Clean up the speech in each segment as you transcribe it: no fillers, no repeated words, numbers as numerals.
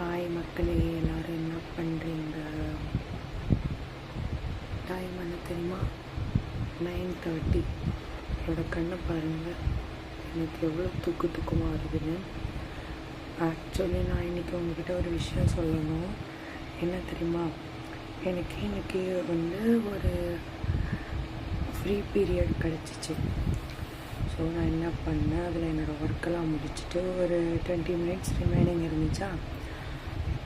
Hi மக்களே, எல்லோரும் என்ன பண்ணுறீங்க? டைம் என்ன தெரியுமா? 9:30. என்னோட கண்ணை பாருங்கள், எனக்கு எவ்வளோ தூக்கமாக இருக்குதுன்னு. ஆக்சுவலி நான் இன்றைக்கி உங்ககிட்ட ஒரு விஷயம் சொல்லணும். என்ன தெரியுமா, எனக்கு இன்றைக்கி ஒரு ஃப்ரீ பீரியட் கிடச்சிச்சு. ஸோ நான் என்ன பண்ணேன், அதில் என்னோடய ஒர்க்கெல்லாம் முடிச்சுட்டு ஒரு 20 மினிட்ஸ் ரிமைனிங் இருந்துச்சா,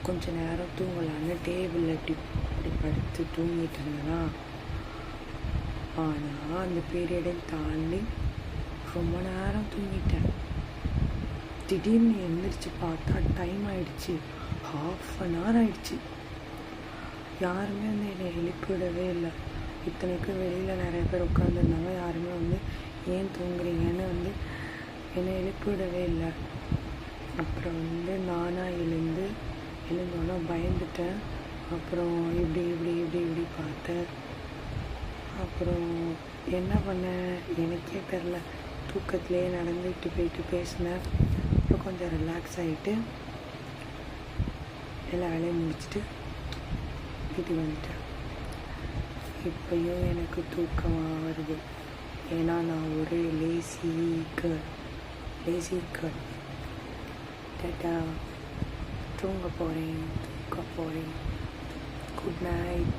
கொஞ்சம் நேரம் தூங்கலான்னு டேபிளில் இப்படி படுத்து தூங்கிட்டு இருந்தேன்னா, ஆனால் அந்த பீரியடையும் தாண்டி ரொம்ப நேரம் தூங்கிட்டேன். திடீர்னு எழுந்திரிச்சு பார்த்தா டைம் ஆகிடுச்சி, 1/2 hour ஆகிடுச்சி. யாருமே என்னை எழுப்பி விடவே இல்லை. இத்தனைக்கு வெளியில் நிறைய பேர் உட்காந்துருந்தாங்க. யாருமே ஏன் தூங்குறீங்கன்னு என்னை எழுப்பி விடவே இல்லை. அப்புறம் நானாக எழுந்தோன்னா பயந்துட்டேன். அப்புறம் இப்படி பார்த்தேன். அப்புறம் என்ன பண்ணேன் எனக்கே தெரில. தூக்கத்திலே நடந்துட்டு போயிட்டு பேசினேன். அப்புறம் கொஞ்சம் ரிலாக்ஸ் ஆகிட்டு எல்லா வேலையும் முடிச்சுட்டு வீட்டுக்கு வந்துட்டேன். இப்போயும் எனக்கு தூக்கமாக வருது. ஏன்னா நான் ஒரு லேசி கேர்ள். டாட்டா, தூங்க போகிறேன். Good night.